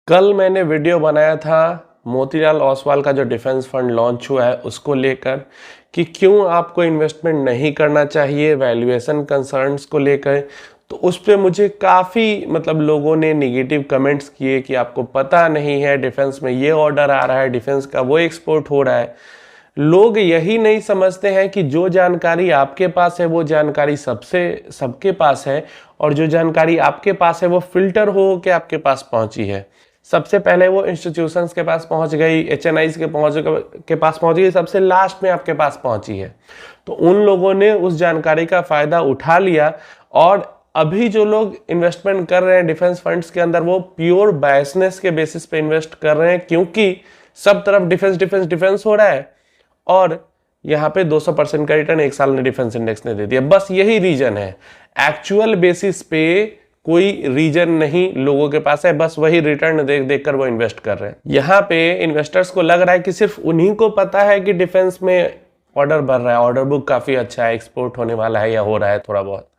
कल मैंने वीडियो बनाया था मोतीलाल ओसवाल का जो डिफेंस फंड लॉन्च हुआ है उसको लेकर कि क्यों आपको इन्वेस्टमेंट नहीं करना चाहिए, वैल्यूएशन कंसर्न्स को लेकर। तो उस पे मुझे काफ़ी लोगों ने निगेटिव कमेंट्स किए कि आपको पता नहीं है डिफेंस में ये ऑर्डर आ रहा है, डिफेंस का वो एक्सपोर्ट हो रहा है। लोग यही नहीं समझते हैं कि जो जानकारी आपके पास है वो जानकारी सबके पास है, और जो जानकारी आपके पास है वो फिल्टर हो के आपके पास पहुंची है। सबसे पहले वो इंस्टीट्यूशंस के पास पहुंच गई, एचएनआईज के पास पहुंच गई, सबसे लास्ट में आपके पास पहुंची है। तो उन लोगों ने उस जानकारी का फायदा उठा लिया, और अभी जो लोग इन्वेस्टमेंट कर रहे हैं डिफेंस फंड्स के अंदर वो प्योर बायसनेस के बेसिस पे इन्वेस्ट कर रहे हैं, क्योंकि सब तरफ डिफेंस डिफेंस डिफेंस हो रहा है और यहाँ पे 200% का रिटर्न एक साल में डिफेंस इंडेक्स ने दे दिया। बस यही रीजन है, एक्चुअल बेसिस पे कोई रीजन नहीं लोगों के पास है, बस वही रिटर्न देख देख कर वो इन्वेस्ट कर रहे हैं। यहाँ पे इन्वेस्टर्स को लग रहा है कि सिर्फ उन्हीं को पता है कि डिफेंस में ऑर्डर बढ़ रहा है, ऑर्डर बुक काफी अच्छा है, एक्सपोर्ट होने वाला है या हो रहा है थोड़ा बहुत,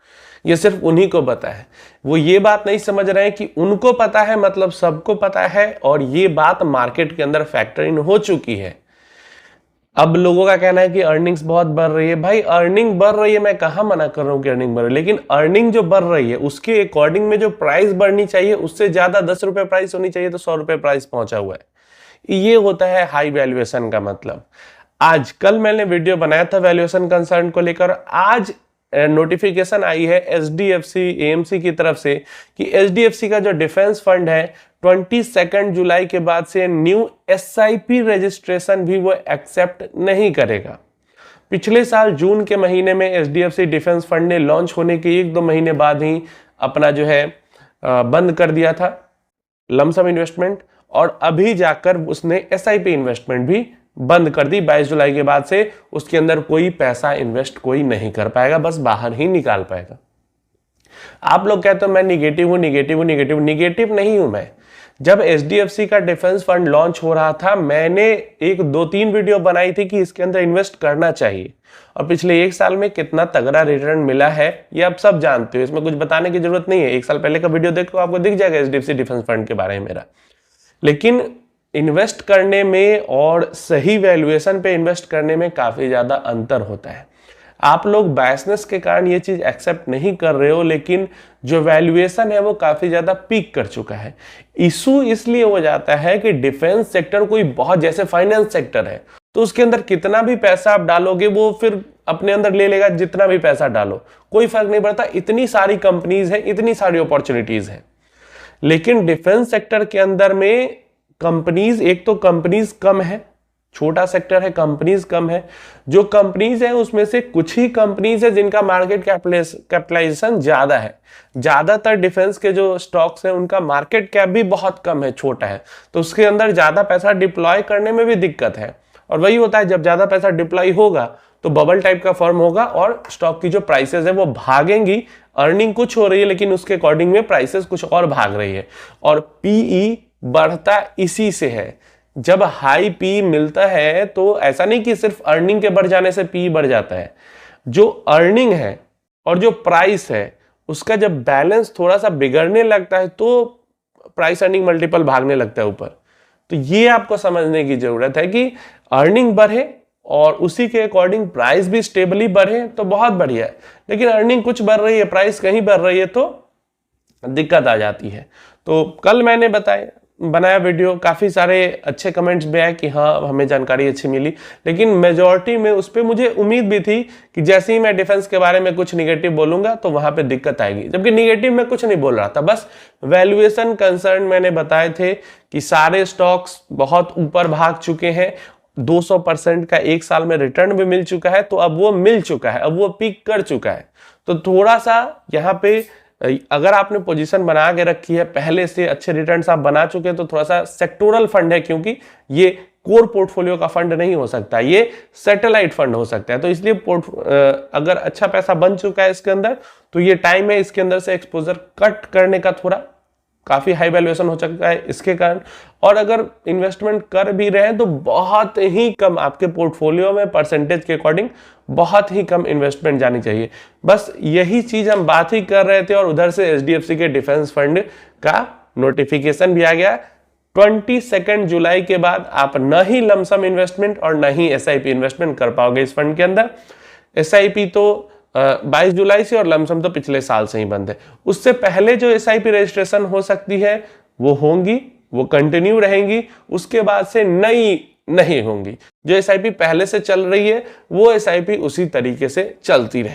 ये सिर्फ उन्हीं को पता है। वो ये बात नहीं समझ रहे हैं कि उनको पता है मतलब सबको पता है, और ये बात मार्केट के अंदर फैक्टर इन हो चुकी है। अब लोगों का कहना है कि अर्निंग्स बहुत बढ़ रही है। भाई अर्निंग बढ़ रही है, मैं कहां मना कर रहा हूं कि अर्निंग बढ़ रही है, लेकिन अर्निंग जो बढ़ रही है उसके अकॉर्डिंग में जो प्राइस बढ़नी चाहिए उससे ज्यादा 10 रुपए प्राइस होनी चाहिए, तो 100 रुपए प्राइस पहुंचा हुआ है। ये होता है हाई वैल्यूएशन का मतलब। आज कल मैंने वीडियो बनाया था वैल्यूएशन कंसर्न को लेकर। आज नोटिफिकेशन आई है एचडीएफसी एएमसी की तरफ से कि एचडीएफसी का जो डिफेंस फंड है 22 जुलाई के बाद से न्यू एसआईपी रजिस्ट्रेशन भी वो एक्सेप्ट नहीं करेगा। पिछले साल जून के महीने में एचडीएफसी डिफेंस फंड ने लॉन्च होने के 1-2 महीने बाद ही अपना जो है बंद कर दिया था लमसम इन्वेस्टमेंट, और अभी जाकर उसने एसआईपी इन्वेस्टमेंट भी बंद कर दी। 22 जुलाई के बाद से उसके अंदर कोई पैसा इन्वेस्ट कोई नहीं कर पाएगा, बस बाहर ही निकाल पाएगा। आप लोग कहते हो मैं निगेटिव हूं, निगेटिव नहीं हूं मैं। जब एचडीएफसी का डिफेंस फंड लॉन्च हो रहा था मैंने 1-2-3 वीडियो बनाई थी कि इसके अंदर इन्वेस्ट करना चाहिए, और पिछले 1 साल में कितना तगड़ा रिटर्न मिला है ये आप सब जानते हो, इसमें कुछ बताने की जरूरत नहीं है। 1 साल पहले का वीडियो देखो आपको दिख जाएगा एचडीएफसी डिफेंस फंड के बारे में मेरा। लेकिन इन्वेस्ट करने में और सही वैल्यूएशन पे इन्वेस्ट करने में काफी ज्यादा अंतर होता है। आप लोग बायसनेस के कारण ये चीज एक्सेप्ट नहीं कर रहे हो, लेकिन जो वैल्यूएशन है वो काफी ज्यादा पीक कर चुका है। इशू इसलिए हो जाता है कि डिफेंस सेक्टर कोई बहुत, जैसे फाइनेंस सेक्टर है तो उसके अंदर कितना भी पैसा आप डालोगे वो फिर अपने अंदर ले लेगा, जितना भी पैसा डालो कोई फर्क नहीं पड़ता, इतनी सारी कंपनीज है, इतनी सारी अपॉर्चुनिटीज है। लेकिन डिफेंस सेक्टर के अंदर में कंपनीज, एक तो कंपनीज कम है, छोटा सेक्टर है, कंपनीज कम है। जो कंपनीज है उसमें से कुछ ही कंपनीज है जिनका मार्केट कैपिटलाइजेशन ज्यादा है। ज्यादातर डिफेंस के जो स्टॉक्स हैं उनका मार्केट कैप भी बहुत कम है, छोटा है, तो उसके अंदर ज्यादा पैसा डिप्लॉय करने में भी दिक्कत है। और वही होता है, जब ज्यादा पैसा डिप्लॉय होगा तो बबल टाइप का फॉर्म होगा और स्टॉक की जो प्राइसेस है वो भागेंगी। अर्निंग कुछ हो रही है लेकिन उसके अकॉर्डिंग में प्राइसेस कुछ और भाग रही है, और पीई बढ़ता इसी से है। जब हाई पी मिलता है तो ऐसा नहीं कि सिर्फ अर्निंग के बढ़ जाने से पी बढ़ जाता है, जो अर्निंग है और जो प्राइस है उसका जब बैलेंस थोड़ा सा बिगड़ने लगता है तो प्राइस अर्निंग मल्टीपल भागने लगता है ऊपर। तो ये आपको समझने की जरूरत है कि अर्निंग बढ़े और उसी के अकॉर्डिंग प्राइस भी स्टेबली बढ़े तो बहुत बढ़िया है, लेकिन अर्निंग कुछ बढ़ रही है, प्राइस कहीं बढ़ रही है तो दिक्कत आ जाती है। तो कल मैंने बनाया वीडियो, काफ़ी सारे अच्छे कमेंट्स भी आए कि हाँ हमें जानकारी अच्छी मिली, लेकिन मेजॉरिटी में उस पर मुझे उम्मीद भी थी कि जैसे ही मैं डिफेंस के बारे में कुछ निगेटिव बोलूंगा तो वहां पे दिक्कत आएगी, जबकि निगेटिव में कुछ नहीं बोल रहा था, बस वैल्यूएशन कंसर्न मैंने बताए थे कि सारे स्टॉक्स बहुत ऊपर भाग चुके हैं। 200% का 1 साल में रिटर्न भी मिल चुका है, तो अब वो मिल चुका है, अब वो पीक कर चुका है। तो थोड़ा सा यहाँ पे अगर आपने पोजीशन बना के रखी है, पहले से अच्छे रिटर्न्स आप बना चुके हैं, तो थोड़ा सा सेक्टोरल फंड है, क्योंकि ये कोर पोर्टफोलियो का फंड नहीं हो सकता, ये सैटेलाइट फंड हो सकता है। तो इसलिए अगर अच्छा पैसा बन चुका है इसके अंदर तो ये टाइम है इसके अंदर से एक्सपोजर कट करने का, थोड़ा काफी हाई वैल्यूएशन हो सकता है इसके कारण। और अगर इन्वेस्टमेंट कर भी रहे हैं तो बहुत ही कम, आपके पोर्टफोलियो में परसेंटेज के अकॉर्डिंग बहुत ही कम इन्वेस्टमेंट जानी चाहिए। बस यही चीज हम बात ही कर रहे थे, और उधर से एचडीएफसी के डिफेंस फंड का नोटिफिकेशन भी आ गया 22 जुलाई के बाद आप न ही लमसम इन्वेस्टमेंट और न ही एसआईपी इन्वेस्टमेंट कर पाओगे इस फंड के अंदर। एसआईपी तो 22 जुलाई से और लमसम तो पिछले साल से ही बंद है। उससे पहले जो एसआईपी रजिस्ट्रेशन हो सकती है वो होंगी, वो कंटिन्यू रहेंगी, उसके बाद से नई नहीं होंगी। जो एसआईपी पहले से चल रही है वो एसआईपी उसी तरीके से चलती रहेगी।